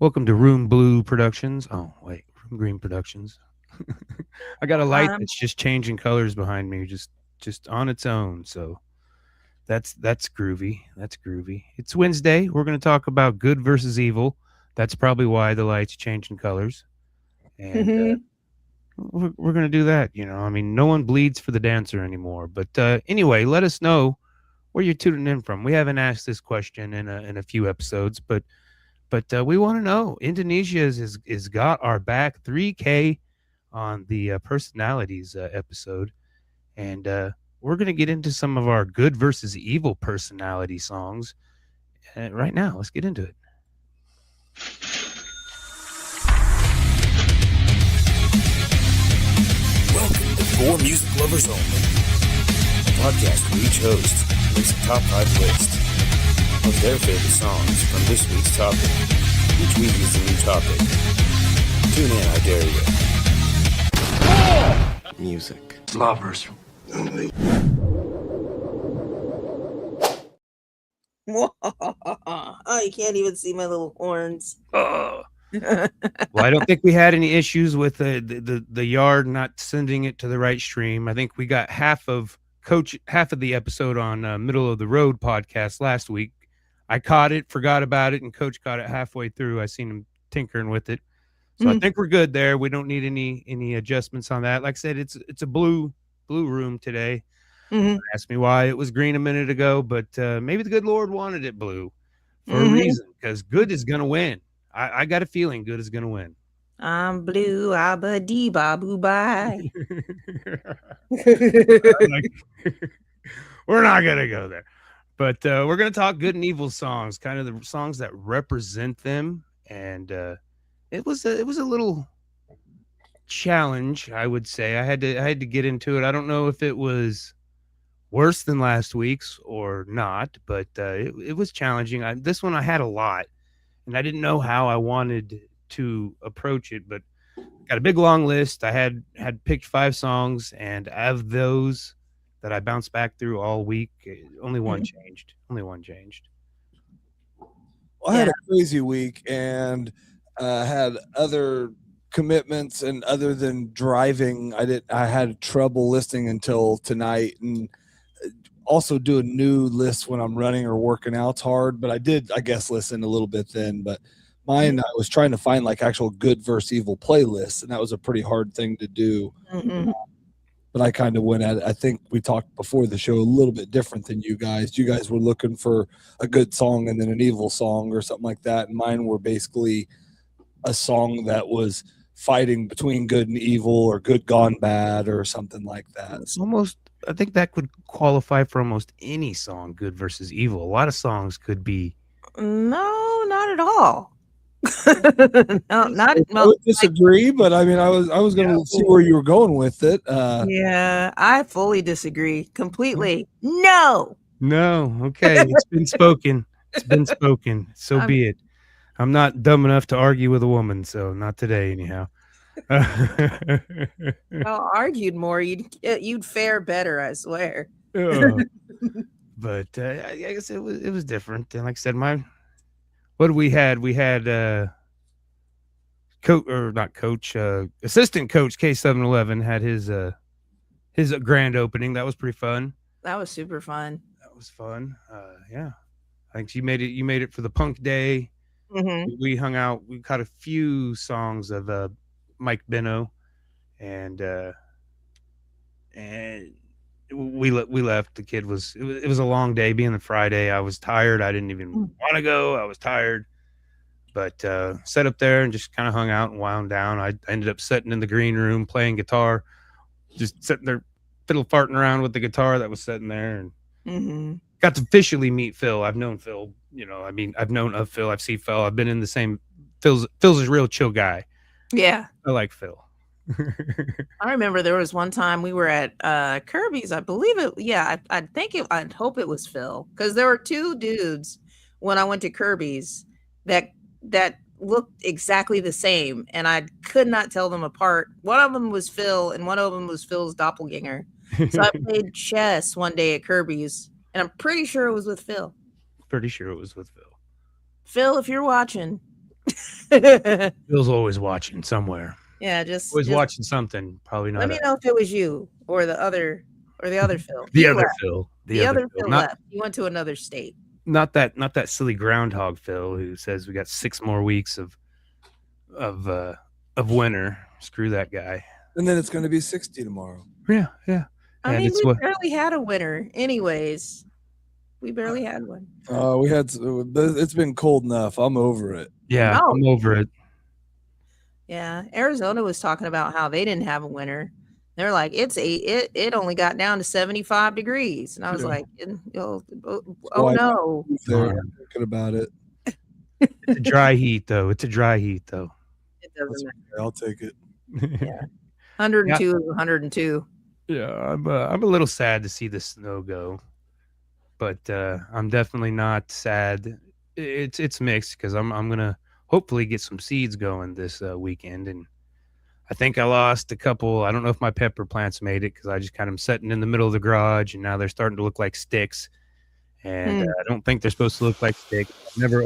Welcome to Room Blue Productions. Oh, wait, Room Green Productions. I got a light Um, that's just changing colors behind me, just on its own. So that's groovy. That's groovy. It's Wednesday. We're going to talk about good versus evil. That's probably why the light's changing colors, and mhm. we're going to do that. I mean, no one bleeds for the dancer anymore. But anyway, let us know where you're tuning in from. We haven't asked this question in a few episodes, but we want to know. Indonesia is got our back. 3K on the personalities episode, and we're gonna get into some of our good versus evil personality songs right now. Let's get into it. Welcome to For Music Lovers Only, a podcast where each host makes a top 5 list of their favorite songs from this week's topic. Each week is a new topic. Tune in, I dare you. Music. Lovers Only. Oh, you can't even see my little horns. Oh. Well, I don't think we had any issues with the yard not sending it to the right stream. I think we got half of the episode on Middle of the Road podcast last week. I caught it, forgot about it, and Coach caught it halfway through. I seen him tinkering with it, so I think we're good there. We don't need any adjustments on that. Like I said, it's a blue room today. Asked me why it was green a minute ago, but maybe the good Lord wanted it blue for a reason, because good is gonna win. I got a feeling good is gonna win. I'm blue, abba dee babu bye. We're not gonna go there, but we're gonna talk good and evil songs, kind of the songs that represent them. And it was a little challenge, I would say. I had to get into it. I don't know if it was worse than last week's or not, but it was challenging. This one I had a lot, and I didn't know how I wanted to approach it, but got a big long list. I had picked 5 songs, and of those that I bounced back through all week, only one changed. Only one changed. I had a crazy week and had other commitments, and other than driving, I had trouble listening until tonight, and also do a new list when I'm running or working out's hard. But I did, I guess, listen a little bit then. But mine, I was trying to find like actual good versus evil playlists, and that was a pretty hard thing to do. But I kind of went at it. I think we talked before the show a little bit different than you guys. You guys were looking for a good song and then an evil song or something like that. And mine were basically a song that was fighting between good and evil, or good gone bad, or something like that. It's almost, I think that could qualify for almost any song, good versus evil. A lot of songs could be. No, not at all. No, not I would disagree, but I mean, I was going to see where you were going with it. yeah, I fully disagree completely. No. Okay, it's been spoken. It's been spoken. So be it. I'm not dumb enough to argue with a woman, so not today, anyhow. Well, argued more, you'd fare better, I swear. But I guess it was different. And like I said, what we had assistant coach K711 had his grand opening. That was pretty fun. That was super fun. That was fun. Yeah, I think you made it for the punk day. We hung out. We caught a few songs of Mike Benno, and we left. The kid was it was a long day. Being the Friday, I was tired. I didn't even want to go. I was tired, but sat up there and just kind of hung out and wound down. I ended up sitting in the green room playing guitar, just sitting there fiddle farting around with the guitar that was sitting there, and got to officially meet Phil. I've known Phil. I've known of Phil. I've seen Phil. I've been in the same. Phil's a real chill guy. Yeah, I like Phil. I remember there was one time we were at Kirby's. I believe it. Yeah, I'd hope it was Phil, because there were 2 dudes when I went to Kirby's that looked exactly the same, and I could not tell them apart. One of them was Phil, and one of them was Phil's doppelganger. So I played chess one day at Kirby's, and I'm pretty sure it was with Phil. Pretty sure it was with Phil. Phil, if you're watching. Bill's always watching somewhere. Yeah, Always just watching something. Probably let not me know if it was you or the other Phil. the He other left. Phil. The other Phil Not left. He went to another state. not that silly groundhog Phil who says we got 6 more weeks of uh of winter. Screw that guy. And then it's going to be 60 tomorrow. Yeah, yeah. I And mean, it's we what barely had a winter. Anyways, we barely had one. We had. It's been cold enough. I'm over it. yeah, Oh. I'm over it. Yeah, Arizona was talking about how they didn't have a winter. They're like, it only got down to 75 degrees, and I was Yeah. like, oh Why no, They're thinking about it. It's a dry heat though. It's a dry heat though. it doesn't matter. I'll take it. 102 is 102. Yeah, I'm a little sad to see the snow go, but I'm definitely not sad. It's mixed because I'm gonna hopefully get some seeds going this weekend, and I think I lost a couple. I don't know if my pepper plants made it because I just kind of sitting in the middle of the garage, and now they're starting to look like sticks, and I don't think they're supposed to look like sticks. I've never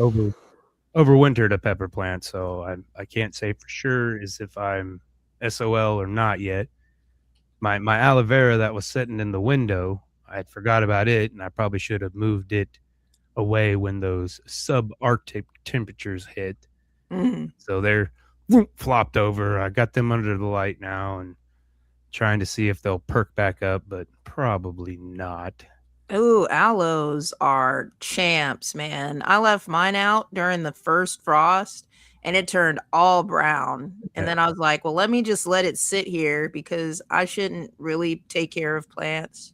overwintered a pepper plant, so I can't say for sure as if I'm SOL or not yet. My aloe vera that was sitting in the window, I had forgot about it, and I probably should have moved it away when those subarctic temperatures hit. Mhm. So they're flopped over. I got them under the light now and trying to see if they'll perk back up, but probably not. Ooh, aloes are champs, man. I left mine out during the first frost and it turned all brown. And Yeah. then I was like, well, let me just let it sit here because I shouldn't really take care of plants.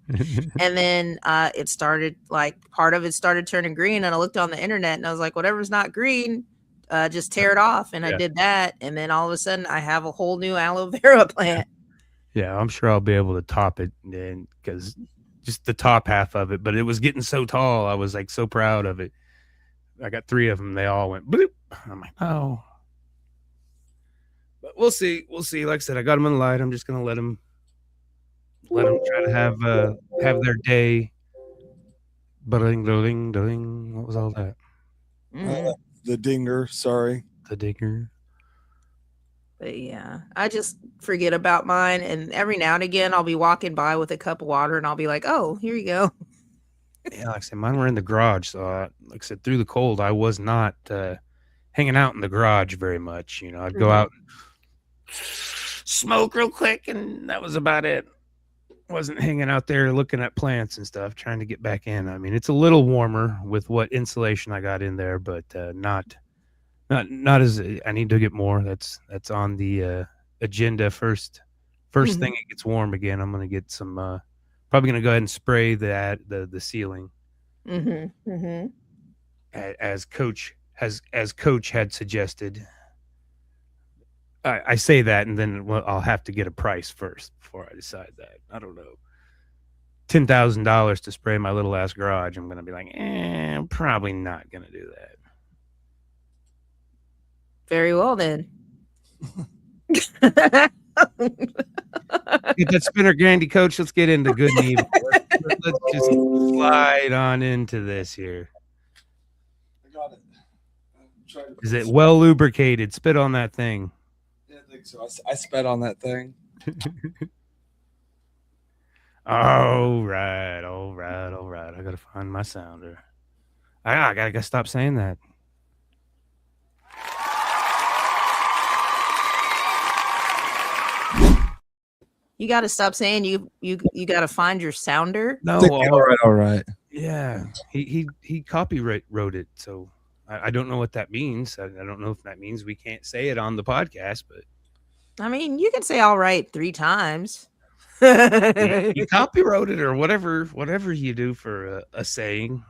And then it started like part of it started turning green. And I looked on the internet and I was like, whatever's not green, just tear it off. And I Yeah. did that. And then all of a sudden I have a whole new aloe vera plant. Yeah, I'm sure I'll be able to top it then because just the top half of it, but it was getting so tall. I was like so proud of it. I got 3 of them. They all went bloop. I'm like, oh. But we'll see. We'll see. Like I said, I got them in the light. I'm just gonna let them try to have their day. Ding, ding, ding. What was all that? The dinger. Sorry. The digger. But yeah, I just forget about mine. And every now and again, I'll be walking by with a cup of water and I'll be like, oh, here you go. Yeah, like I said, mine were in the garage. So, like I said, through the cold, I was not hanging out in the garage very much. You know, I'd go out and smoke real quick, and that was about it. Wasn't hanging out there looking at plants and stuff, trying to get back in. I mean, it's a little warmer with what insulation I got in there, but not as I need to get more. That's on the agenda first. First thing it gets warm again, I'm gonna get some. Probably gonna go ahead and spray the ceiling. As coach had suggested. I say that, and then I'll have to get a price first before I decide that. I don't know. $10,000 to spray my little ass garage. I'm gonna be like, I'm probably not gonna do that. Very well then. Get that spinner Grandy, coach. Let's get into good and evil. Let's just slide on into this here. I got it. Is it well lubricated? Spit on that thing. Yeah, I think so. I spat on that thing. All right. I gotta find my sounder. I gotta stop saying that. You got to stop saying you got to find your sounder. No, All right. yeah, he copyright wrote it, so I don't know what that means. I don't know if that means we can't say it on the podcast, but I mean, you can say all right 3 times. he copyrighted or whatever you do for a saying.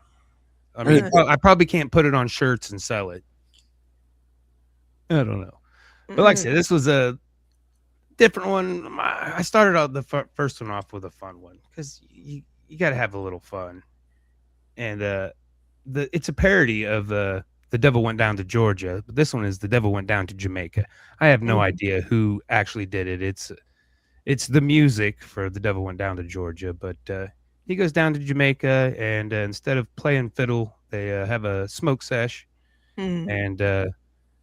I mean, I probably can't put it on shirts and sell it. I don't know, but like I said, this was a different one. I started out the first one off with a fun one because you got to have a little fun, and it's a parody of The Devil Went Down to Georgia, but this one is The Devil Went Down to Jamaica. I have no idea who actually did it. It's the music for The Devil Went Down to Georgia, but he goes down to Jamaica, and instead of playing fiddle, they have a smoke sesh, and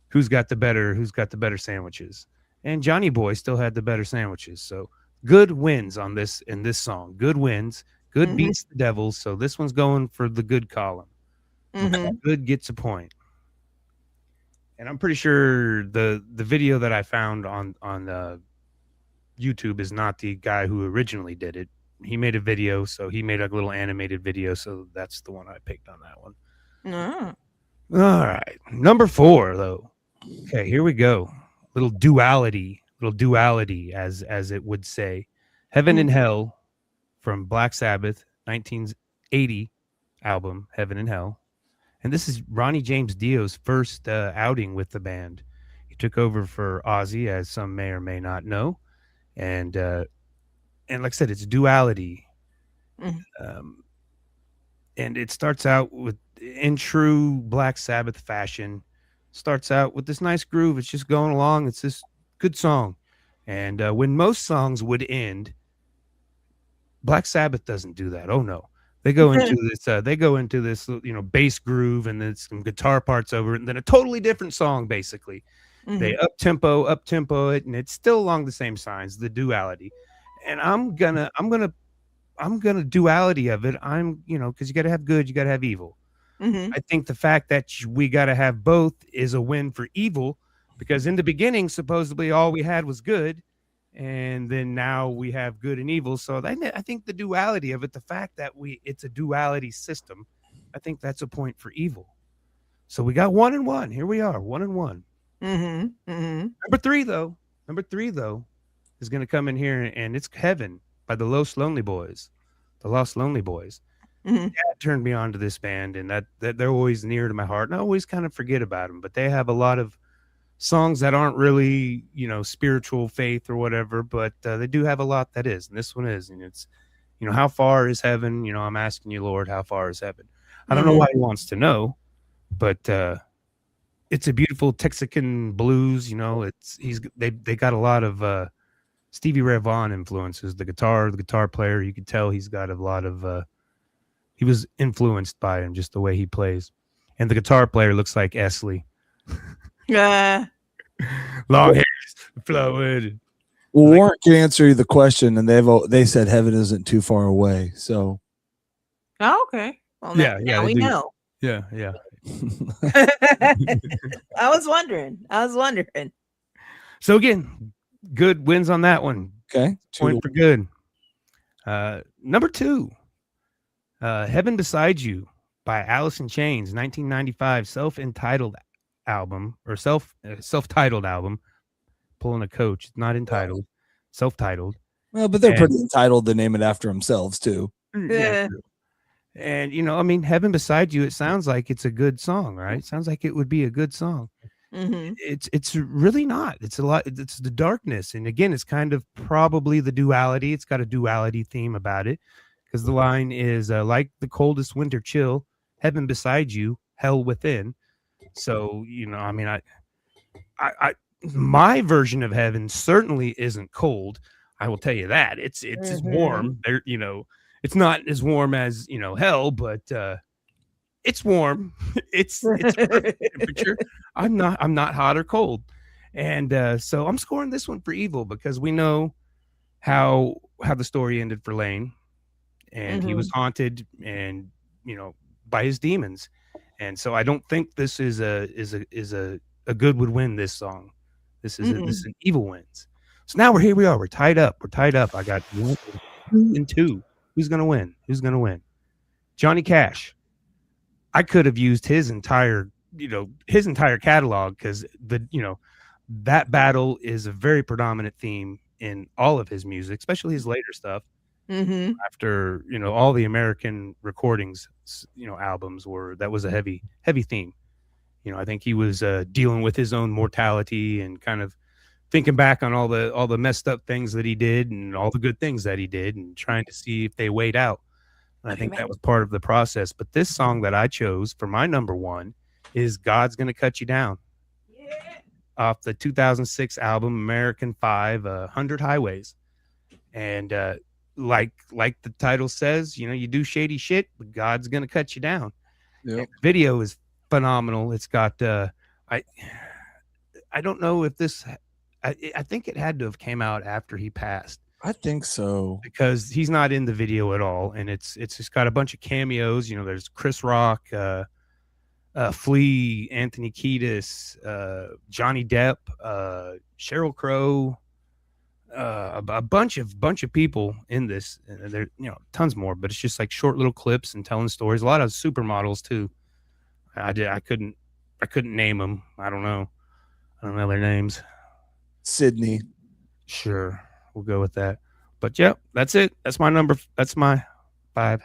who's got the better sandwiches. And Johnny Boy still had the better sandwiches. So good wins on this in this song. Good wins. Good Mhm. beats the devils. So this one's going for the good column. Mhm. Good gets a point. And I'm pretty sure the video that I found on YouTube is not the guy who originally did it. He made a video, so he made a little animated video, so that's the one I picked on that one. Ah. All right, number 4 though. Okay, here we go. Little duality, as it would say. Heaven and Hell from Black Sabbath, 1980 album, Heaven and Hell. And this is Ronnie James Dio's first outing with the band. He took over for Ozzy, as some may or may not know, and like I said, it's duality. Mhm. Um, and it starts out with, in true Black Sabbath fashion, starts out with this nice groove. It's just going along. It's this good song. And when most songs would end, Black Sabbath doesn't do that. Oh no. They go into this bass groove, and then some guitar parts over it, and then a totally different song basically. They Mhm. up tempo it, and it's still along the same signs, the duality. And I'm gonna duality of it. Because you got to have good, you got to have evil. Mhm. I think the fact that we got to have both is a win for evil, because in the beginning, supposedly all we had was good, and then now we have good and evil. So I think the duality of it, the fact that it's a duality system, I think that's a point for evil. So we got 1 and 1. Here we are, 1 and 1. Mhm. Mhm. Number three though is going to come in here, and it's Heaven by the Lost Lonely Boys. The Lost Lonely Boys. Mhm. Dad turned me on to this band, and that they're always near to my heart, and I always kind of forget about them, but they have a lot of songs that aren't really, spiritual faith or whatever, but they do have a lot that is, and this one is, and it's, how far is heaven? I'm asking you, Lord, how far is heaven? I don't know Mhm. why he wants to know, but it's a beautiful Texican blues. They got a lot of Stevie Ray Vaughan influences. The guitar player, you could tell he's got a lot of he was influenced by him, just the way he plays. And the guitar player looks like Esley. Uh, Long hair flowing. Well, Like, Warren can answer you the question, and they said heaven isn't too far away. So oh, okay. Well, yeah, now they we do. know. Yeah. I was wondering. So again, good wins on that one. okay, Point for good. Number 2, Heaven Beside You by Alice in Chains, 1995 self-entitled album, or self-titled album. Pulling a coach, it's not entitled, self-titled. well, but they're And pretty entitled to name it after themselves too. yeah, Yeah. true. And Heaven Beside You, it sounds like it's a good song, right? It sounds like it would be a good song. Mhm. It's really not. It's a lot. It's the darkness, and again, it's kind of probably the duality. It's got a duality theme about it, because the line is like the coldest winter chill, heaven beside you, hell within. So I my version of heaven certainly isn't cold. I will tell you that it's as Mhm. warm. It's not as warm as hell, but it's warm. It's perfect temperature. I'm not hot or cold, and so I'm scoring this one for evil, because we know how the story ended for Lane, and he was Mhm. haunted, and by his demons, and so I don't think this is a good would win this song. This is Mhm. an evil wins. So now here we are. We're tied up. I got 1, 2, and 2. Who's gonna win? Who's gonna win? Johnny Cash. I could have used his entire catalog, because that battle is a very predominant theme in all of his music, especially his later stuff. Mhm. After all the American recordings, albums that was a heavy theme. I think he was dealing with his own mortality, and kind of thinking back on all the messed up things that he did, and all the good things that he did, and trying to see if they weighed out. And I think that was part of the process. But this song that I chose for my number 1 is God's Gonna Cut You Down, Yeah. off the 2006 album American 5, 100 Highways. And like the title says, you do shady shit, but God's gonna cut you down. Yep. Video is phenomenal. It's got I I don't know if this. I think it had to have came out after he passed I think so. because he's not in the video at all, and it's just got a bunch of cameos. There's Chris Rock, Flea, Anthony Kiedis, Johnny Depp, Sheryl Crow, a bunch of people in this. There, tons more, but it's just like short little clips and telling stories. A lot of supermodels too. I couldn't name them. I don't know their names. Sydney. Sure, we'll go with that. But yeah, that's it. That's my number. That's my 5.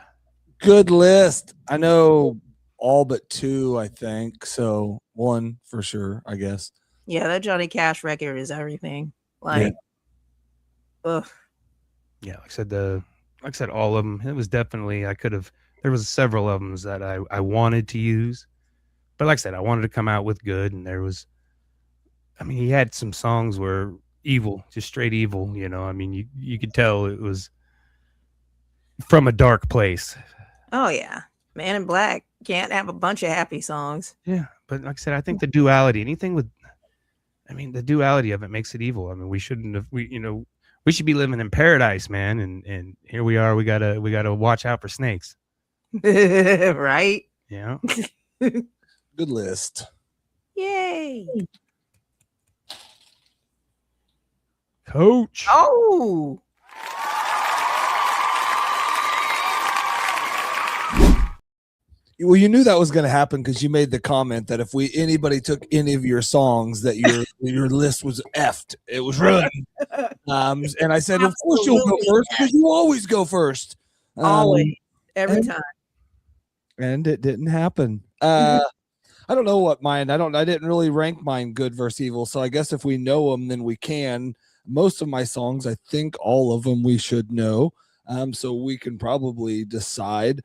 Good list. I know all but 2, I think. So 1 for sure, I guess. Yeah, that Johnny Cash record is everything. Like, ugh. Yeah, like I said, all of them. It was definitely, there was several of them that I wanted to use. But like I said, I wanted to come out with good. And he had some songs where evil, just straight evil, you could tell it was from a dark place. Oh, yeah. Man in Black can't have a bunch of happy songs. Yeah. But like I said, I think the duality, the duality of it makes it evil. We shouldn't have, we should be living in paradise, man. And here we are. We gotta watch out for snakes. Right? Yeah. Good list. Yay. Coach. Oh. Well, you knew that was going to happen because you made the comment that if anybody took any of your songs, that your list was effed. It was ruined. And I said, of course you'll go first because you always go first. Always. Every time. And it didn't happen. I don't know what mine. I didn't really rank mine good versus evil. So I guess if we know them, then we can. Most of my songs, I think all of them we should know. So we can probably decide.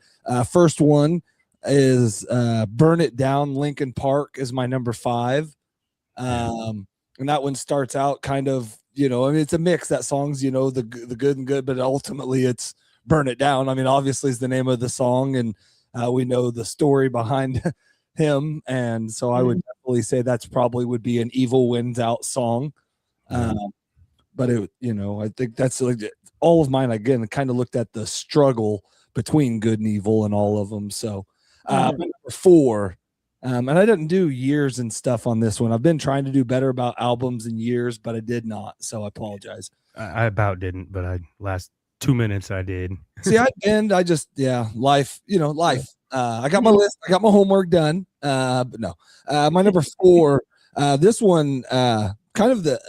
First one is Burn It Down. Linkin Park is my number 5. And that one starts out kind of, it's a mix. That song's, the good and good, but ultimately it's Burn It Down. Obviously is the name of the song, and we know the story behind him. And so I would definitely say that's probably would be an Evil Wins Out song. But it, I think that's like all of mine. Again, kind of looked at the struggle between good and evil and all of them. So number 4, and I didn't do years and stuff on this one. I've been trying to do better about albums and years, but I did not. So I apologize. I about didn't, but last 2 minutes I did. See, life, life. I got my list. I got my homework done. But no, my number 4, this one, kind of the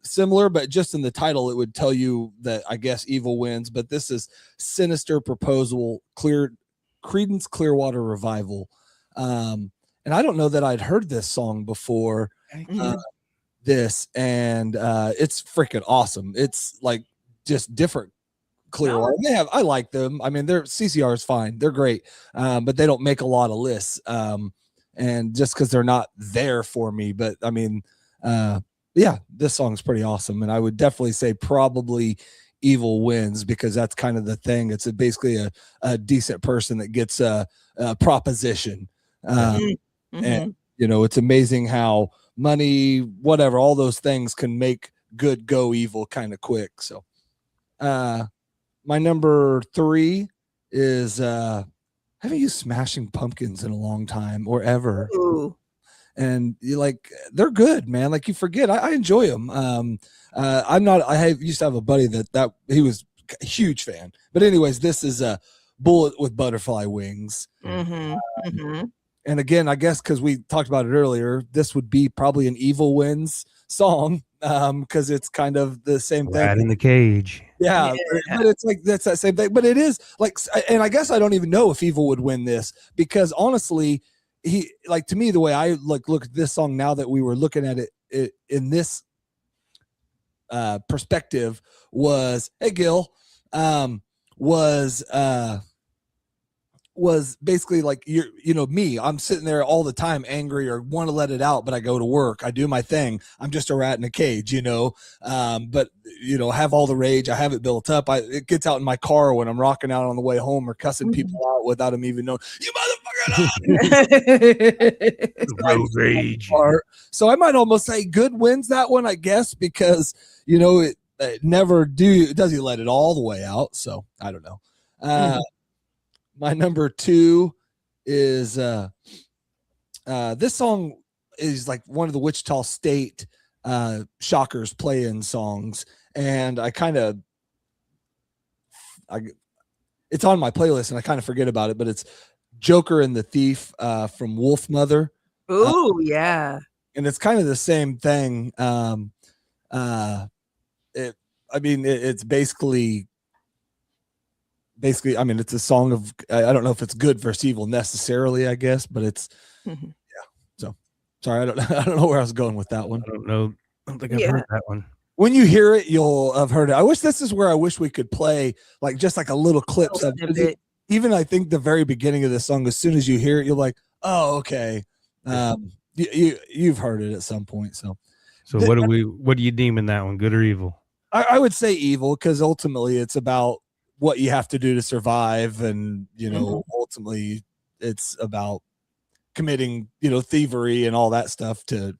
similar, but just in the title, it would tell you that I guess evil wins. But this is Sinister Proposal, Creedence Clearwater Revival. And I don't know that I'd heard this song before this, and it's freaking awesome. It's like just different Clearwater. I like them. Their CCR is fine. They're great. But they don't make a lot of lists. And just because they're not there for me, but this song's pretty awesome. And I would definitely say probably evil wins because that's kind of the thing. It's basically a decent person that gets a proposition. And it's amazing how money, whatever, all those things can make good go evil kind of quick. So my number 3 is haven't used Smashing Pumpkins in a long time or ever. Ooh. And they're good, man. Like you forget, I enjoy them. I used to have a buddy that he was a huge fan, but anyways, this is a Bullet with Butterfly Wings. And again, I guess because we talked about it earlier, this would be probably an Evil Wins song. Because it's kind of the same thing. Rat in the Cage. Yeah, but it's like that's that same thing. But it is like, and I guess I don't even know if Evil would win this because honestly, he to me the way I look at this song now that we were looking at it in this perspective was, hey Gil, was basically like me. I'm sitting there all the time angry or want to let it out, but I go to work, I do my thing. I'm just a rat in a cage, but have all the rage. I have it built up. It gets out in my car when I'm rocking out on the way home or cussing people out without them even knowing. You motherfucker! Road rage. So I might almost say good wins that one, I guess, because it never does he let it all the way out. So I don't know. My number 2 is this song is like one of the Wichita State Shockers play-in songs, and it's on my playlist and I kind of forget about it, but it's Joker and the Thief from Wolf Mother. Ooh, yeah. And it's kind of the same thing. It's basically, I mean, it's a song of, I don't know if it's good versus evil necessarily, I guess, but it's, yeah. So sorry, I don't know where I was going with that one. I don't know. I don't think I've heard that one. When you hear it, you'll have heard it. I wish this is where I wish we could play like just like a little clips of it. Even I think the very beginning of the song, as soon as you hear it, you're like, oh, okay. You've heard it at some point. So what do you deem in that one? Good or evil? I would say evil, because ultimately it's about what you have to do to survive. And, ultimately it's about committing, thievery and all that stuff so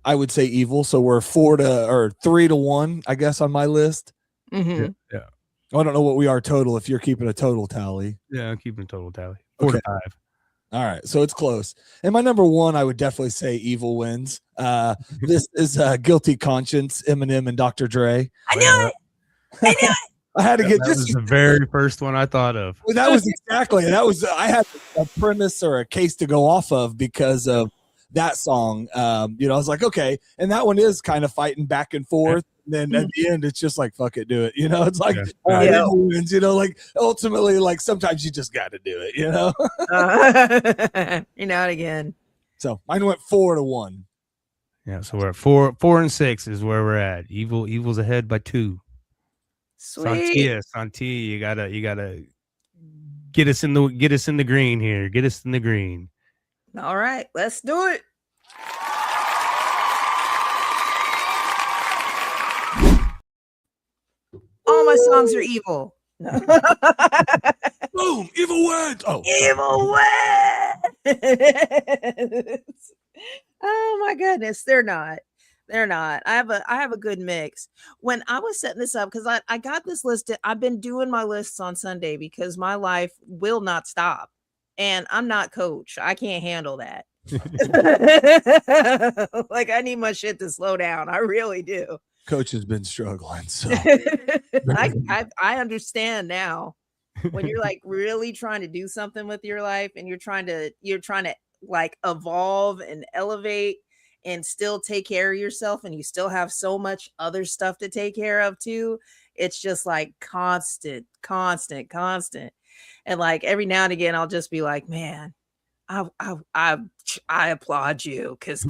I would say evil. So we're 3-1, I guess, on my list. Mm-hmm. Yeah. I don't know what we are total, if you're keeping a total tally. Yeah, I'm keeping a total tally. 4-5. All right, so it's close. And my number 1, I would definitely say evil wins. This is Guilty Conscience, Eminem and Dr. Dre. I knew it. I had to get that was the very first one I thought of. Well, that was exactly. I had a premise or a case to go off of because of that song. I was like, okay, and that one is kind of fighting back and forth. And then at the end, it's just like, fuck it, do it. It's like, all right, evil wins. Like ultimately, like sometimes you just got to do it. You're not again. So mine went 4-1. Yeah, so we're at 4 and 6 is where we're at. Evil's ahead by 2. Sweet. Sontia, you gotta get us in the green here. Get us in the green. All right, let's do it. All my songs are evil. Boom! Evil wins. Oh, evil wins. Oh my goodness, they're not. I have a good mix. When I was setting this up, because I got this listed, I've been doing my lists on Sunday because my life will not stop. And I'm not Coach. I can't handle that. Like, I need my shit to slow down. I really do. Coach has been struggling. So I understand now. When you're like really trying to do something with your life and you're trying to like evolve and elevate and still take care of yourself, and you still have so much other stuff to take care of too. It's just like constant. And like every now and again, I'll just be like, man, I applaud you, because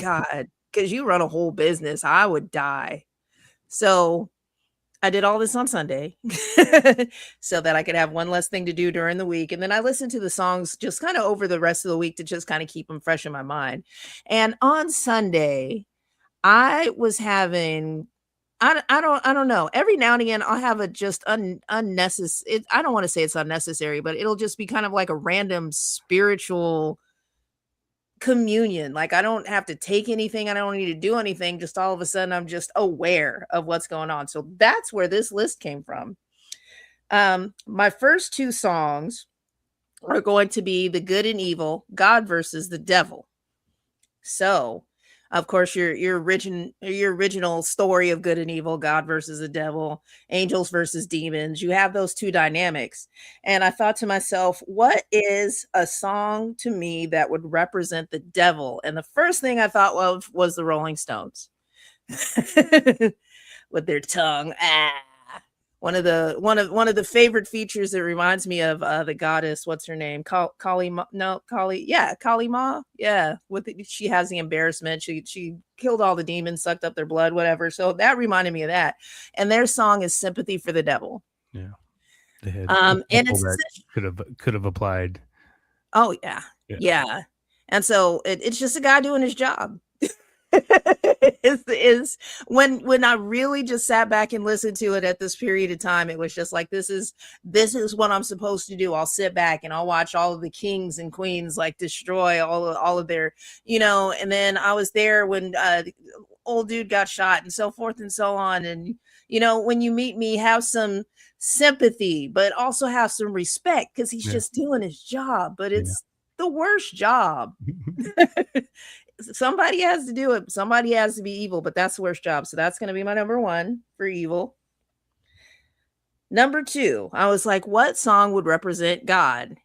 you run a whole business. I would die. So I did all this on Sunday so that I could have one less thing to do during the week. And then I listened to the songs just kind of over the rest of the week to just kind of keep them fresh in my mind. And on Sunday, I was having, I don't know. Every now and again, I'll have a just unnecessary. I don't want to say it's unnecessary, but it'll just be kind of like a random spiritual communion. Like, I don't have to take anything. I don't need to do anything. Just all of a sudden, I'm just aware of what's going on. So that's where this list came from. My first 2 songs are going to be The Good and Evil, God versus the Devil. So, of course, your original story of good and evil, God versus the devil, angels versus demons. You have those 2 dynamics. And I thought to myself, what is a song to me that would represent the devil? And the first thing I thought of was the Rolling Stones with their tongue. One of the favorite features that reminds me of the goddess, what's her name? Kali Ma. Yeah, she has the embarrassment. She killed all the demons, sucked up their blood, whatever. So that reminded me of that. And their song is "Sympathy for the Devil." Yeah, they had and it's could have applied. Oh yeah. And so it's just a guy doing his job. is when I really just sat back and listened to it at this period of time, it was just like, this is what I'm supposed to do. I'll sit back and I'll watch all of the kings and queens like destroy all of their, and then I was there when the old dude got shot and so forth and so on. And when you meet me, have some sympathy, but also have some respect, because he's just doing his job, but it's the worst job. Somebody has to do it. Somebody has to be evil, but that's the worst job. So that's going to be my number 1 for evil. Number 2, I was like, what song would represent God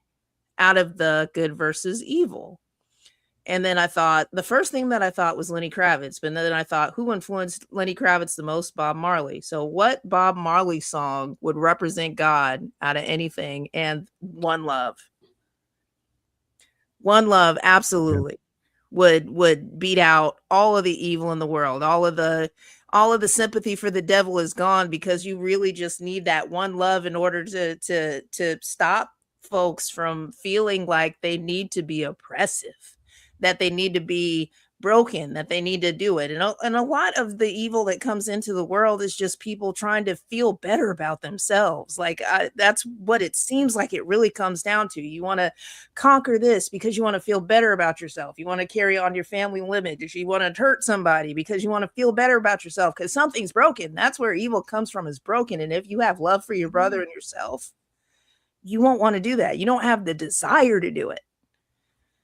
out of the good versus evil? And then I thought, the first thing that I thought was Lenny Kravitz, but then I thought, who influenced Lenny Kravitz the most? Bob Marley. So what Bob Marley song would represent God out of anything? And One Love. One Love, absolutely. Would beat out all of the evil in the world. All of the sympathy for the devil is gone, because you really just need that one love in order to stop folks from feeling like they need to be oppressive, that they need to be broken, that they need to do it. And a lot of the evil that comes into the world is just people trying to feel better about themselves. Like that's what it seems like it really comes down to. You want to conquer this because you want to feel better about yourself. You want to carry on your family lineage. You want to hurt somebody because you want to feel better about yourself, because something's broken. That's where evil comes from, is broken. And if you have love for your brother and yourself, you won't want to do that. You don't have the desire to do it.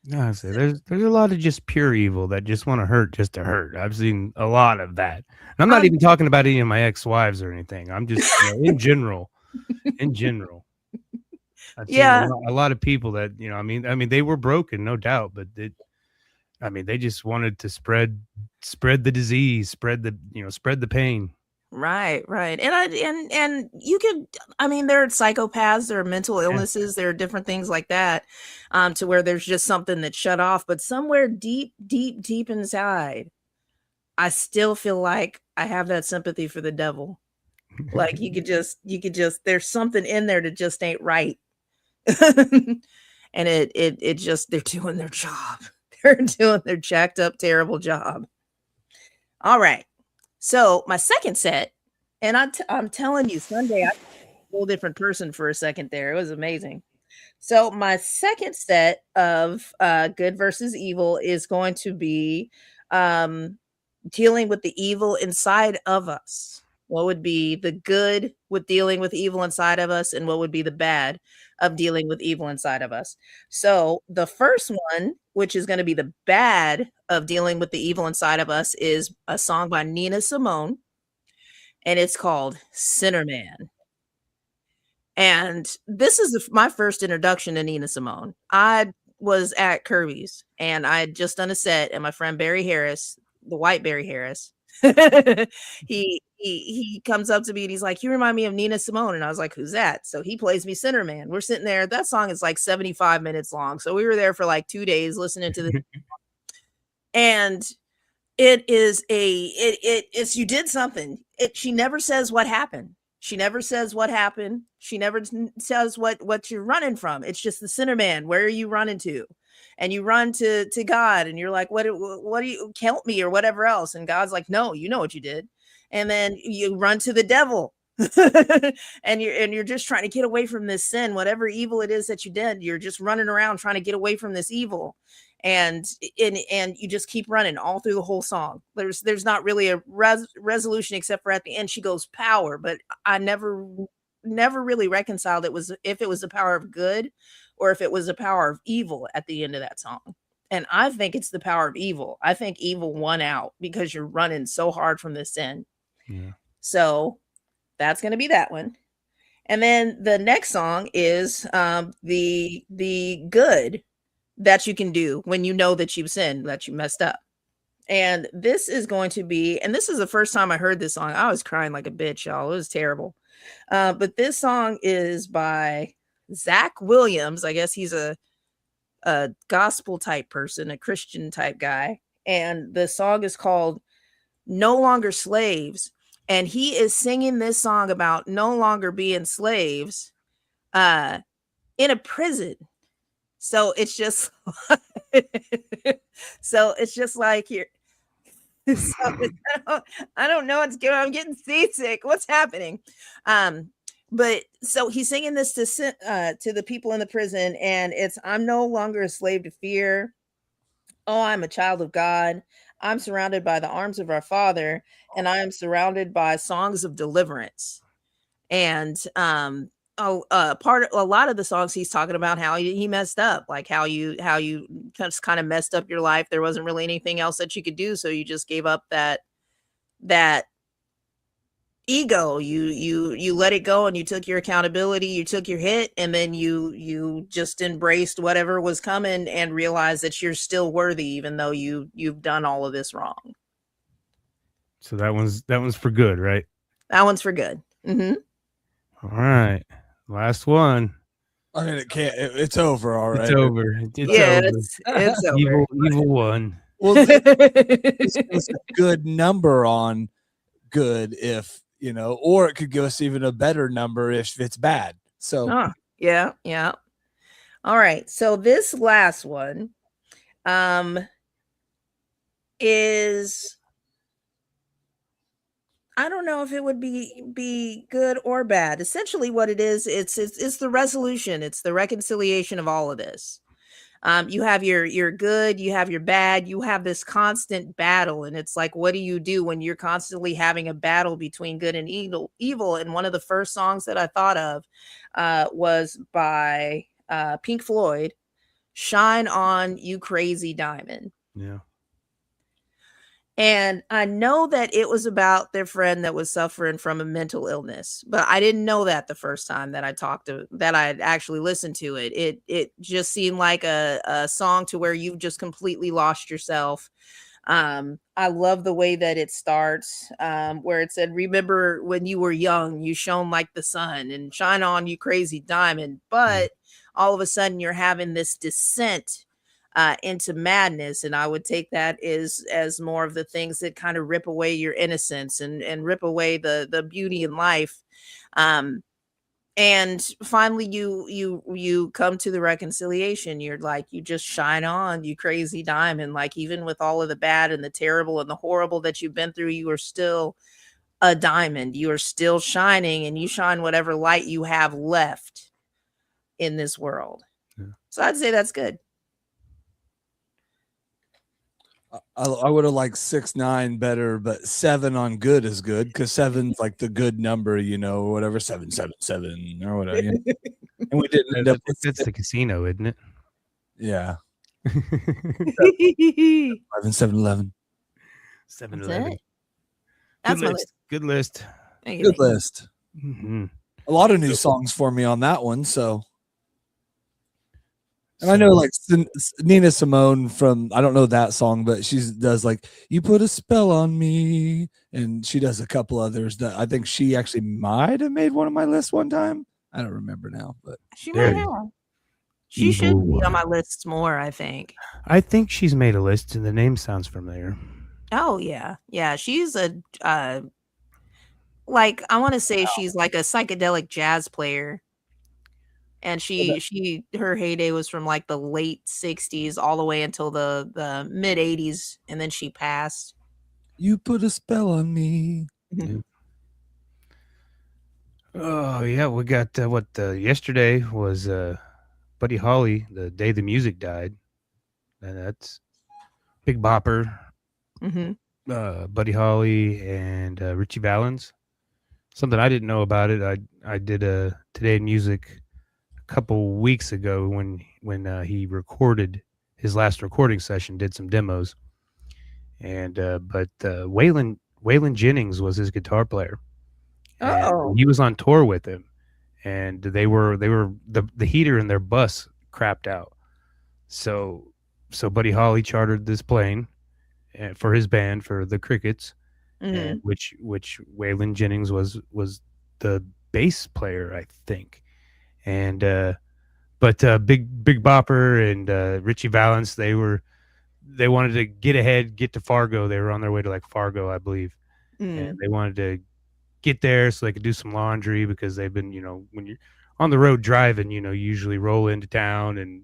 No, I say there's a lot of just pure evil that just want to hurt just to hurt. I've seen a lot of that. And I'm not even talking about any of my ex-wives or anything. I'm just in general. In general. I've seen a lot of people that, I mean, they were broken, no doubt, but they just wanted to spread the disease, spread the pain. Right. And you could, there are psychopaths, there are mental illnesses, there are different things like that, to where there's just something that's shut off, but somewhere deep inside, I still feel like I have that sympathy for the devil. Like you could just, there's something in there that just ain't right. And it just, they're doing their job. They're doing their jacked up, terrible job. All right. So my second set, and I'm telling you, Sunday, I was a whole different person for a second there. It was amazing. So my second set of good versus evil is going to be dealing with the evil inside of us. What would be the good with dealing with evil inside of us, and what would be the bad of dealing with evil inside of us? So the first one, which is going to be the bad of dealing with the evil inside of us, is a song by Nina Simone, and it's called Sinner Man. And this is my first introduction to Nina Simone. I was at Kirby's, and I had just done a set, and my friend Barry Harris, the white Barry Harris, he comes up to me and he's like, you remind me of Nina Simone. And I was like, who's that? So he plays me Sinner Man. We're sitting there. That song is like 75 minutes long. So we were there for like 2 days listening to this. And it is it's you did something. She never says what happened. She never says what happened. She never says what you're running from. It's just the Sinner Man. Where are you running to? And you run to God, and you're like, what do you help me or whatever else? And God's like, no, you know what you did. And then you run to the devil and you're just trying to get away from this sin, whatever evil it is that you did. You're just running around trying to get away from this evil. And you just keep running all through the whole song. There's not really a resolution, except for at the end, she goes power, but I never really reconciled if it was the power of good or if it was the power of evil at the end of that song. And I think it's the power of evil. I think evil won out because you're running so hard from this sin. Yeah. So that's going to be that one. And then the next song is the good that you can do when you know that you've sinned, that you messed up. And this is going to be, and this is the first time I heard this song. I was crying like a bitch, y'all. It was terrible. But this song is by Zach Williams. I guess he's a gospel type person, a Christian type guy. And the song is called No Longer Slaves. And he is singing this song about no longer being slaves in a prison. So it's just like So I don't know what's going on. I'm getting seasick. What's happening? But so he's singing this to the people in the prison, and it's I'm no longer a slave to fear. Oh, I'm a child of God. I'm surrounded by the arms of our Father, and I am surrounded by songs of deliverance. And a lot of the songs he's talking about how he messed up, like how you just kind of messed up your life. There wasn't really anything else that you could do, so you just gave up that ego. You let it go, and you took your accountability, you took your hit, and then you just embraced whatever was coming and realized that you're still worthy even though you've done all of this wrong. So that one's for good, right? That one's for good. All right. Last one. I mean, it can't. It's over. All right. It's over. It's Yeah, over. it's over. Evil one. Well, it's a good number on good if or it could give us even a better number if it's bad. So Yeah. All right. So this last one is I don't know if it would be good or bad. Essentially what it is, it's the resolution, it's the reconciliation of all of this. You have your good, you have your bad, you have this constant battle, and it's like, what do you do when you're constantly having a battle between good and evil? And one of the first songs that I thought of was by Pink Floyd, "Shine On, You Crazy Diamond." Yeah. And I know that it was about their friend that was suffering from a mental illness, but I didn't know that the first time that I actually listened to it. It just seemed like a song to where you've just completely lost yourself. I love the way that it starts, where it said, "Remember when you were young, you shone like the sun, and shine on, you crazy diamond." But all of a sudden you're having this descent into madness, and I would take that as more of the things that kind of rip away your innocence and rip away the beauty in life. And finally you come to the reconciliation. You're like, you just shine on, you crazy diamond. Like, even with all of the bad and the terrible and the horrible that you've been through, you are still a diamond. You are still shining, and you shine whatever light you have left in this world. So I'd say that's good. I would have liked 6-9 better, but 7 on good is good because 7's like the good number, or whatever, 777 or whatever. And we didn't end up with That's the casino, isn't it? Yeah. 5 and 7-Eleven. 7-Eleven. That's my list. Good list. Good list. Mm-hmm. A lot of new songs for me on that one. So. And I know, like, Nina Simone from, I don't know that song, but she does like, "You Put a Spell on Me," and she does a couple others that I think she actually might have made one of my lists one time. I don't remember now, but she might have. She should be on my lists more, I think. I think she's made a list, and the name sounds familiar. Oh yeah, she's a like, I want to say she's like a psychedelic jazz player. And her heyday was from like the late 60s all the way until the mid 80s, and then she passed. "You Put a Spell on Me." Yeah. Oh yeah, we got yesterday was Buddy Holly, the day the music died, and that's Big Bopper, Buddy Holly, and Richie Valens. Something I didn't know about it. I did a Today in Music couple weeks ago when he recorded his last recording session, did some demos, and but Waylon Jennings was his guitar player. He was on tour with him, and they were the heater in their bus crapped out, so Buddy Holly chartered this plane for his band, for the Crickets, and which Waylon Jennings was the bass player, I think. And but Big Bopper and Richie Valens, they wanted to get to Fargo. They were on their way to like Fargo, I believe, and they wanted to get there so they could do some laundry, because they've been, when you're on the road driving, you usually roll into town and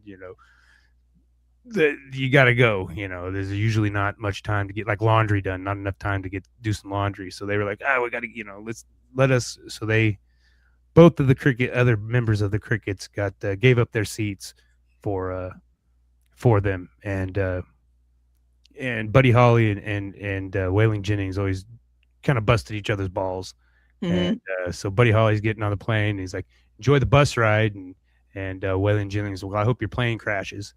you got to go. There's usually not much time to get like laundry done, not enough time to do some laundry. So they were like, we got to, let us. So both of the other members of the Crickets gave up their seats for them, and Buddy Holly and Waylon Jennings always kind of busted each other's balls. Mhm. And so Buddy Holly's getting on the plane. And he's like, enjoy the bus ride. And Waylon Jennings, well, I hope your plane crashes.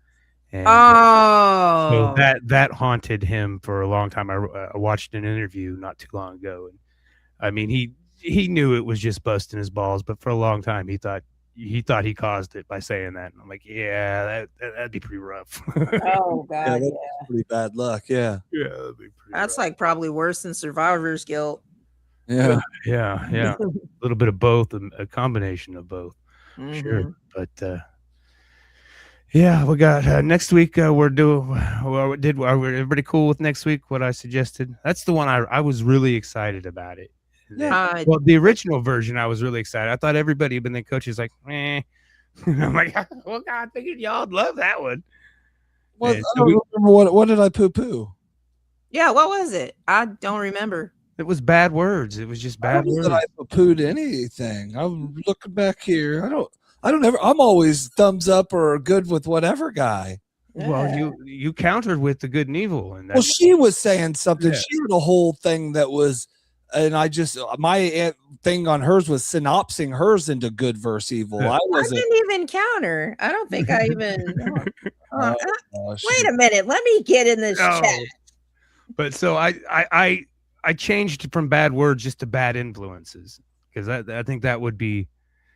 And so Oh. that haunted him for a long time. I watched an interview not too long ago. And I mean, he knew it was just busting his balls, but for a long time he thought he caused it by saying that. And I'm like, yeah, that'd be pretty rough. Oh Yeah, God. that's pretty bad luck. Yeah. Yeah, that'd be pretty That's rough. like probably worse than survivor's guilt. Yeah. Yeah. A little bit of both, a combination of both. Sure. Mhm. But yeah, we got next week. We're doing. Are everybody cool with next week? What I suggested. That's the one I was really excited about it. Yeah. Well, the original version, I was really excited. I thought everybody, but then coach is like, eh. And I'm like, well, God, I figured y'all'd love that one. Well, And I so don't remember what did I poo poo? Yeah, what was it? I don't remember. it was bad words. It was just I bad don't know words. that I poo-pooed anything. I'm looking back here. I don't ever. I'm always thumbs up or good with whatever guy. Well, you countered with the good and evil, and Well, she was saying something. Yeah. She had a whole thing that was, and I just my thing on hers was synopsing hers into good versus evil. Yeah. I I wasn't. didn't even counter. I don't think I even. Oh, gosh. Wait a minute. Let me get in this No. chat. But so I changed from bad words just to bad influences, because I think that would be,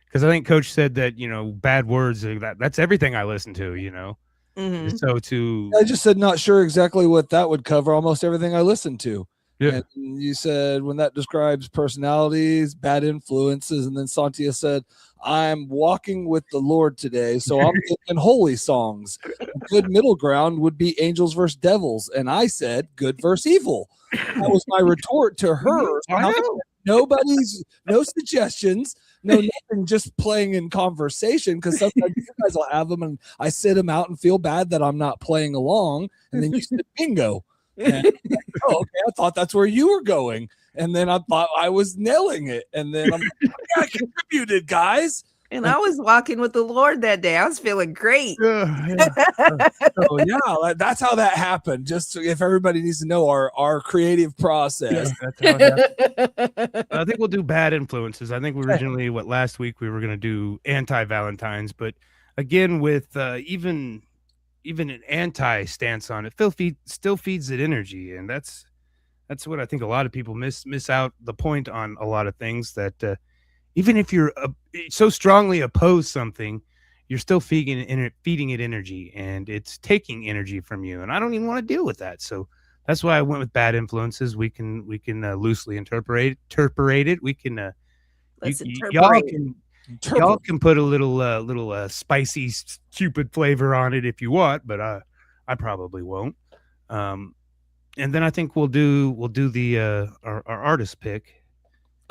because I think Coach said that bad words that's everything I listen to. Mhm. So to I just said not sure exactly what that would cover. Almost everything I listened to. yeah. And you said when that describes personalities, bad influences, and then Sontia said, "I'm walking with the Lord today, so I'm thinking holy songs. A good middle ground would be angels versus devils." And I said, "Good versus evil." That was my retort to her. I know. No suggestions, no nothing, just playing in conversation, because sometimes you guys will have them and I sit them out and feel bad that I'm not playing along, and then you said bingo. And I'm like, oh, okay, I thought that's where you were going, and then I thought I was nailing it, and then I'm like, yeah, I contributed, guys. And I was walking with the Lord that day. I was feeling great. Yeah. So yeah, that's how that happened. Just if everybody needs to know our creative process. That's how it happened. I think we'll do bad influences. I think originally last week we were going to do anti-Valentines, but again with even an anti stance on it, still feeds it energy, and that's what I think a lot of people miss out the point on a lot of things, that even if you're so strongly oppose something, you're still feeding it energy, and it's taking energy from you, and I don't even want to deal with that. So that's why I went with bad influences. We can loosely interpret it. We can Let's y'all interpret. y'all can put a little spicy Cupid flavor on it if you want, but I probably won't. And then I think we'll do the our artist pick.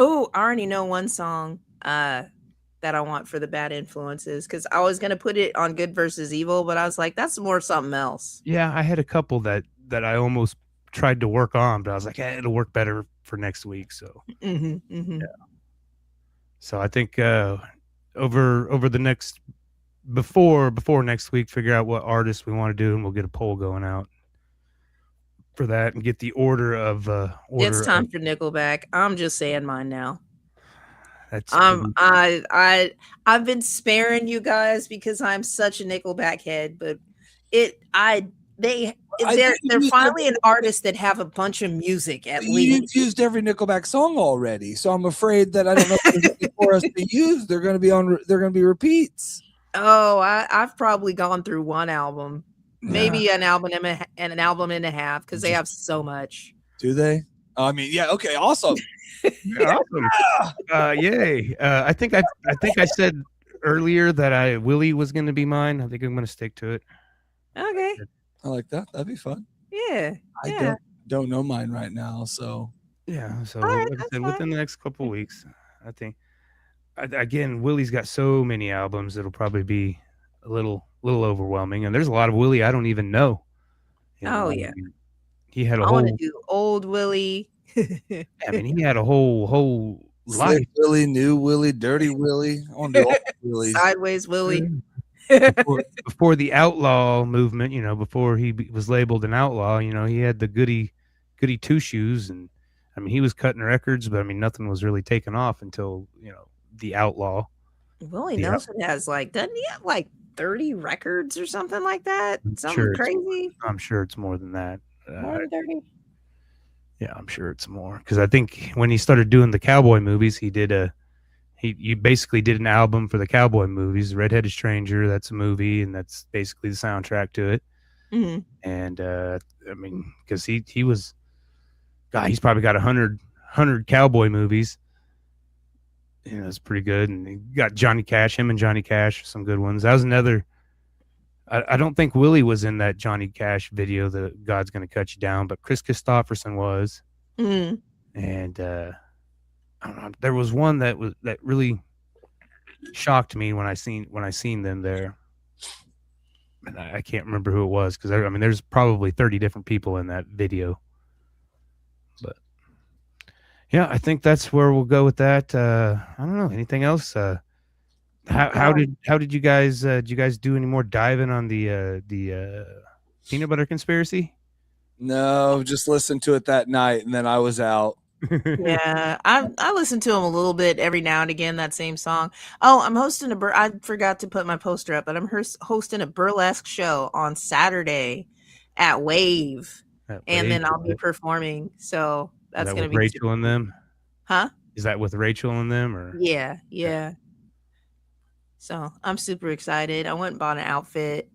Oh, I already know one song that I want for the bad influences, because I was gonna put it on good versus evil, but I was like, that's more something else. Yeah, I had a couple that I almost tried to work on, but I was like, it'll work better for next week. So Yeah. So I think over the next before next week, figure out what artists we want to do, and we'll get a poll going out for that and get the order of It's time for Nickelback. I'm just saying mine now. That's I've been sparing you guys because I'm such a Nickelback head, but they're finally an artist that have a bunch of music at least. You've used every Nickelback song already, so I'm afraid that I don't know if there's any for us to use. They're going to be repeats. Oh, I've probably gone through one album, maybe an album and an album and a half, because they have so much. Do they? I mean, yeah. Okay, awesome. Awesome. Yay. I think I said earlier that Willie was going to be mine. I think I'm going to stick to it. Okay. I like that. That'd be fun. Yeah. I don't know mine right now, so yeah. So right, like I said, within the next couple of weeks, I think. Again, Willie's got so many albums. It'll probably be a little overwhelming. And there's a lot of Willie I don't even know. Oh I yeah. mean, he had a I want to whole. do old Willie. I mean, he had a whole Slick life Willie, New Willie, Dirty Willie. I want to do all the Willies. Sideways Willie. before the outlaw movement. Before he was labeled an outlaw. He had the goody two shoes, and I mean, he was cutting records, but I mean, nothing was really taken off until the outlaw. Willie The out- Nelson has doesn't he have 30 records or something like that? Something sure crazy. I'm sure it's more than that. More than 30. Yeah, I'm sure it's more because I think when he started doing the cowboy movies, he basically did an album for the cowboy movies. Redheaded Stranger, that's a movie, and that's basically the soundtrack to it. Mm-hmm. And I mean, because he was, God, he's probably got 100 cowboy movies. It's pretty good. And he got Johnny Cash, him and Johnny Cash, some good ones. That was another. I don't think Willie was in that Johnny Cash video, the God's Gonna Cut You Down, but Chris Christopherson was. Mm-hmm. And I don't know, there was one that really shocked me when I seen them there. And I can't remember who it was because I mean there's probably 30 different people in that video. But yeah, I think that's where we'll go with that. I don't know, anything else. How did you guys do any more diving on the peanut butter conspiracy? No, just listened to it that night, and then I was out. Yeah, I listen to him a little bit every now and again. That same song. Oh, I'm hosting I forgot to put my poster up, but I'm hosting a burlesque show on Saturday at Wave, and then I'll be performing. So that's gonna be Rachel and them. Huh? Is that with Rachel and them or? Yeah. So I'm super excited. I went and bought an outfit,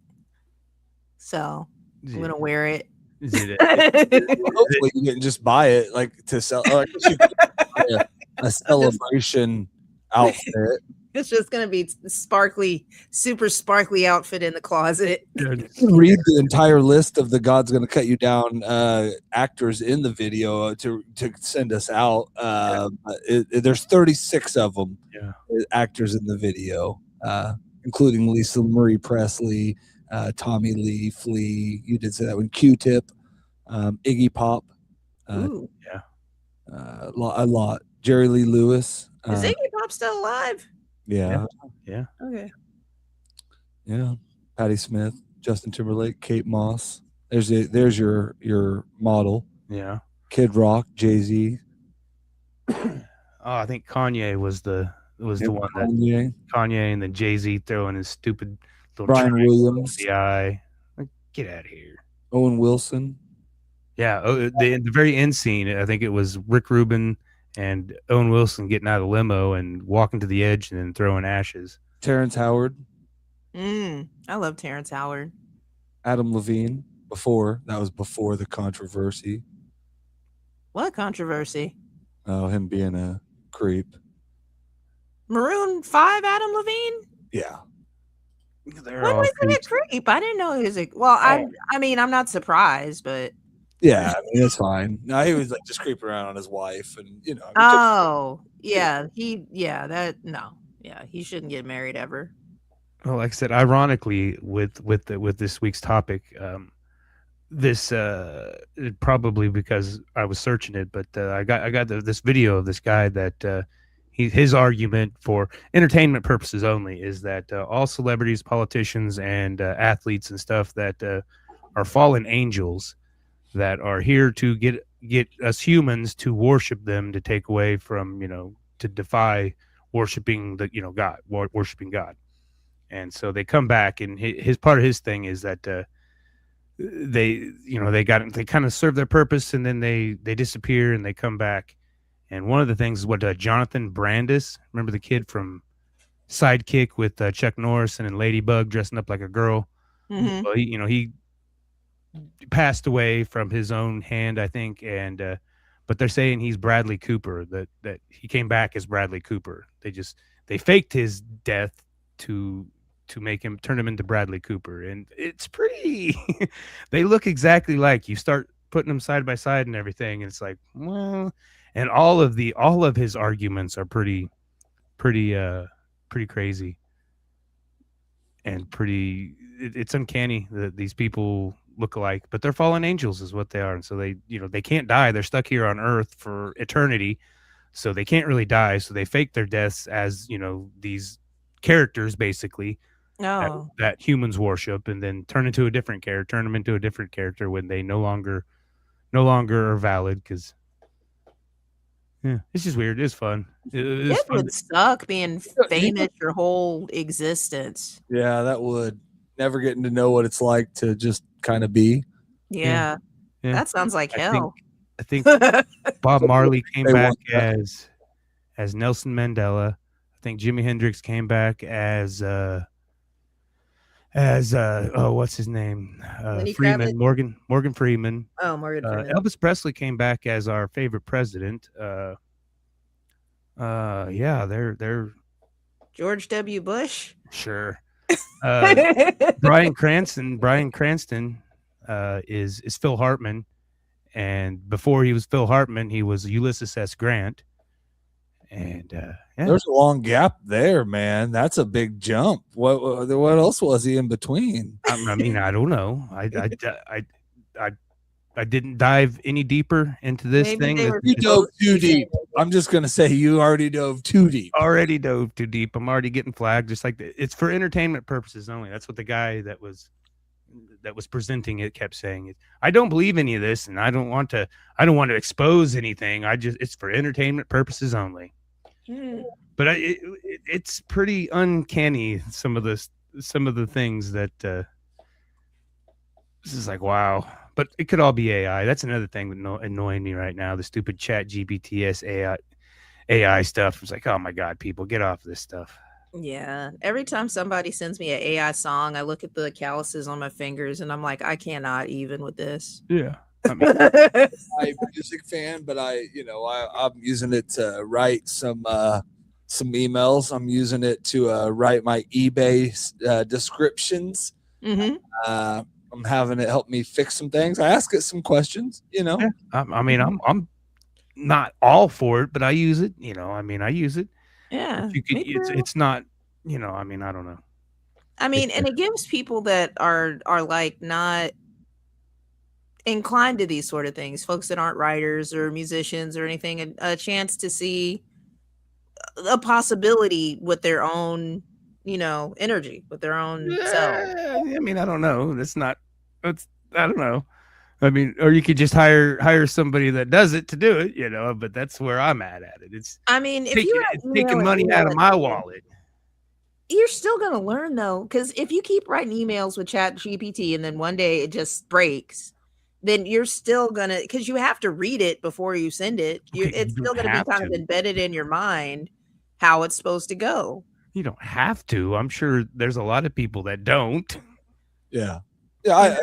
so I'm gonna wear it. Hopefully you didn't just buy it to sell. A celebration outfit. It's just gonna be super sparkly outfit in the closet. Read the entire list of the God's Gonna Cut You Down actors in the video to send us out. There's 36 of them. Yeah, actors in the video, including Lisa Marie Presley, Tommy Lee, Flea. You did say that one. Q-Tip, Iggy Pop. Yeah. A lot. Jerry Lee Lewis. Is Iggy Pop still alive? Yeah. Okay. Yeah. Patti Smith, Justin Timberlake, Kate Moss. There's your model. Yeah. Kid Rock, Jay-Z. I think Kanye was the one that Kanye and then Jay-Z throwing his stupid little Brian Williams, the eye. Get out of here. Owen Wilson. Yeah, the very end scene, I think it was Rick Rubin and Owen Wilson getting out of the limo and walking to the edge and then throwing ashes. Terrence Howard. I love Terrence Howard. Adam Levine. That was before the controversy. What controversy? Oh, him being a creep. Maroon 5 Adam Levine? Yeah. When was he a creep? I didn't know he was I mean, I'm not surprised, but yeah, I mean, it's fine. No, he was just creeping around on his wife, and he shouldn't get married ever. Well, like I said, ironically, with this week's topic, this probably because I was searching it, but I got this video of this guy that his argument for entertainment purposes only is that all celebrities, politicians, and athletes and stuff that are fallen angels that are here to get us humans to worship them, to take away from, to defy worshiping God, worshiping God. And so they come back, and his part of his thing is that they kind of serve their purpose, and then they disappear and they come back. And one of the things is what Jonathan Brandis, remember the kid from Sidekick with Chuck Norris and Ladybug dressing up like a girl? Mm-hmm. Well, he passed away from his own hand, I think, and but they're saying he's Bradley Cooper, that he came back as Bradley Cooper. They faked his death to turn him into Bradley Cooper, and it's pretty they look exactly like. You start putting them side by side and everything, and it's like, well, and all of his arguments are pretty crazy. and pretty. It's uncanny that these people look alike, but they're fallen angels, is what they are, and so they can't die. They're stuck here on Earth for eternity, so they can't really die. So they fake their deaths as these characters basically Oh, that humans worship, and then turn them into a different character when they no longer are valid. Because yeah, it's just weird. It's fun. It's it fun. would suck being You famous your whole existence. Yeah, that would. Never getting to know what it's like to just kind of be. Yeah, Yeah. that sounds like I hell. think Bob Marley came They back want that. as Nelson Mandela. I think Jimi Hendrix came back as what's his name, Lenny Freeman, Kravitz? Morgan Freeman. Oh, Morgan Freeman. Elvis Presley came back as our favorite president. Yeah, they're George W. Bush. sure. uh Bryan Cranston is Phil Hartman, and before he was Phil Hartman he was Ulysses S. Grant. And yeah, There's a long gap there, man. That's a big jump. What else was he in between? I mean, I don't know. I didn't dive any deeper into this Maybe thing. they were You This dove too deep. I'm just gonna say you already dove too deep. already dove too deep. I'm already getting flagged. Just like it's for entertainment purposes only. That's what the guy that was presenting it kept saying. It. I don't believe any of this, and I don't want to expose anything. It's for entertainment purposes only. But it's pretty uncanny, some of the things that this is like, wow. But it could all be AI. That's another thing that annoying me right now. The stupid chat GPTs AI stuff. It's like, oh my god, people, get off this stuff. Yeah. Every time somebody sends me an AI song, I look at the calluses on my fingers and I'm like, I cannot even with this. Yeah. I mean, I'm a music fan, but I'm using it to write some emails. I'm using it to write my eBay descriptions. Hmm. I'm having it help me fix some things. I ask it some questions, yeah. I mean, I'm not all for it, but I use it. I use it. Yeah. You could, me too. it's not. I mean, I don't know. I mean, and it gives people that are like not inclined to these sort of things, folks that aren't writers or musicians or anything, a chance to see a possibility with their own, energy, with their own self. I mean, I don't know. I don't know. I mean, or you could just hire somebody that does it to do it, but that's where I'm at it. It's I mean, if you taking money out of my wallet. You're still going to learn though, because if you keep writing emails with Chat GPT and then one day it just breaks, then you're still going to, because you have to read it before you send it. It's still going to be kind of embedded in your mind how it's supposed to go. You don't have to. I'm sure there's a lot of people that don't. Yeah. I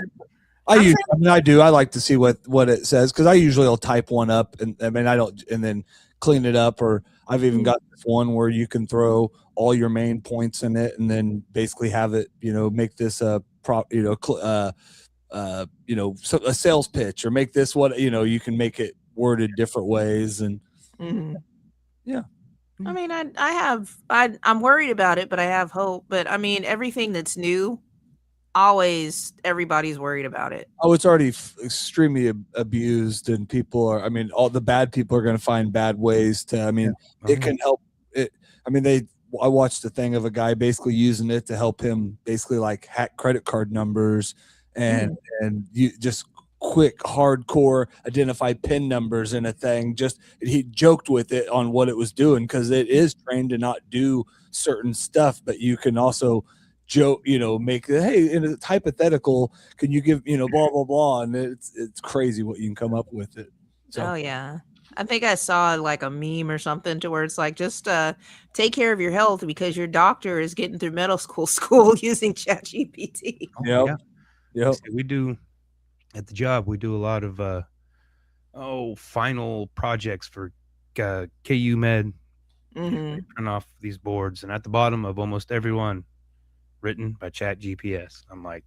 do. I like to see what it says because I usually will type one up and then clean it up. Or I've even got this one where you can throw all your main points in it and then basically have it, make this a sales pitch, or make this you can make it worded different ways. And yeah. I mean, I'm worried about it, but I have hope. But I mean, everything that's new, always everybody's worried about it. Oh, it's already extremely abused, and people are. I mean, all the bad people are going to find bad ways to. I mean, it can help. I watched a thing of a guy basically using it to help him basically like hack credit card numbers and you just quick hardcore identify PIN numbers in a thing. Just he joked with it on what it was doing because it is trained to not do certain stuff, but you can also joke, make it, hey, in a hypothetical, can you give, blah blah blah, and it's crazy what you can come up with it. So. Oh yeah. I think I saw like a meme or something to where it's like, just take care of your health because your doctor is getting through medical school using ChatGPT. Yep. We do at the job. We do a lot of final projects for KU Med. They print off these boards, and at the bottom of almost every one, written by Chat GPS. I'm like,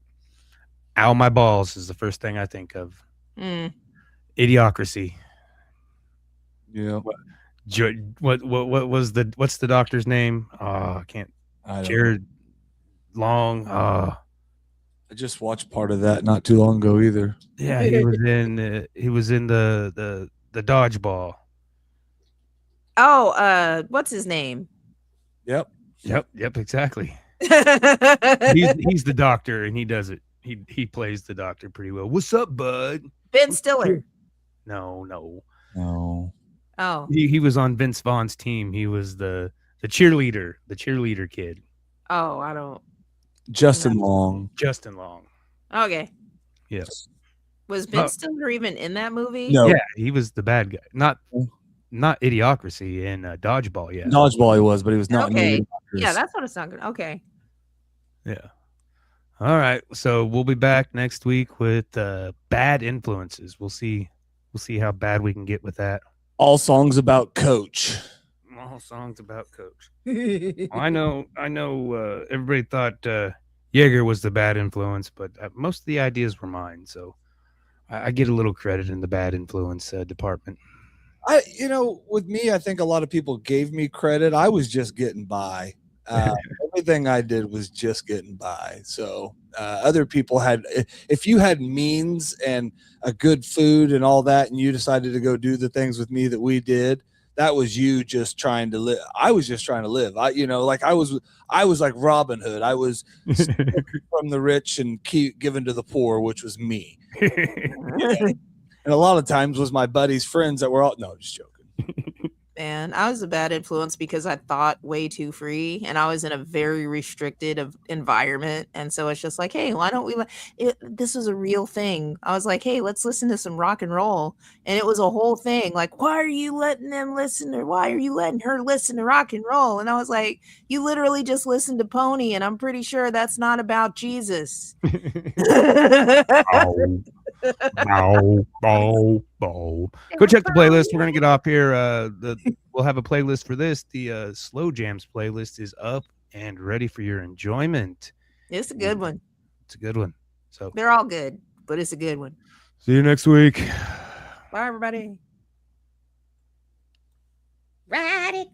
ow, my balls is the first thing I think of. Idiocracy. Yeah. What's the doctor's name? Oh, I can't. Jared. long. I just watched part of that not too long ago either. Yeah, he was in the dodgeball. Oh, what's his name? Yep. Yep, exactly. Ben He's the doctor, and he does it. He plays the doctor pretty well. What's up, bud? Stiller. No. No. Oh. He was on Vince Vaughn's team. He was the cheerleader kid. Oh, I don't. Justin Long. Justin Long. Okay. Yeah. Was Ben Stiller even in that movie? No. Yeah, he was the bad guy. Not Idiocracy and Dodgeball. Yeah. Dodgeball he was, but he was not. Okay. Yeah, that's what it's not good. Okay. Yeah. All right. So we'll be back next week with bad influences. We'll see how bad we can get with that. All songs about Coach. All songs about Coach. Well, I know. Everybody thought Jaeger was the bad influence, but most of the ideas were mine. So I get a little credit in the bad influence department. With me, I think a lot of people gave me credit. I was just getting by. Everything I did was just getting by. So other people had, if you had means and a good food and all that, and you decided to go do the things with me that we did, that was you just trying to live. I was just trying to live. I was like Robin Hood. I was from the rich and keep giving to the poor, which was me. And a lot of times was my buddies' friends that were all, no, just joking. Man, I was a bad influence because I thought way too free, and I was in a very restricted environment. And so it's just like, hey, why don't we? This was a real thing. I was like, hey, let's listen to some rock and roll. And it was a whole thing. Like, why are you letting them listen, or why are you letting her listen to rock and roll? And I was like, you literally just listened to Pony, and I'm pretty sure that's not about Jesus. Go check the playlist. We're gonna get off here. We'll have a playlist for this. The Slow Jams playlist is up and ready for your enjoyment. It's a good one. It's a good one. So they're all good, but it's a good one. See you next week. Bye, everybody. Ride it.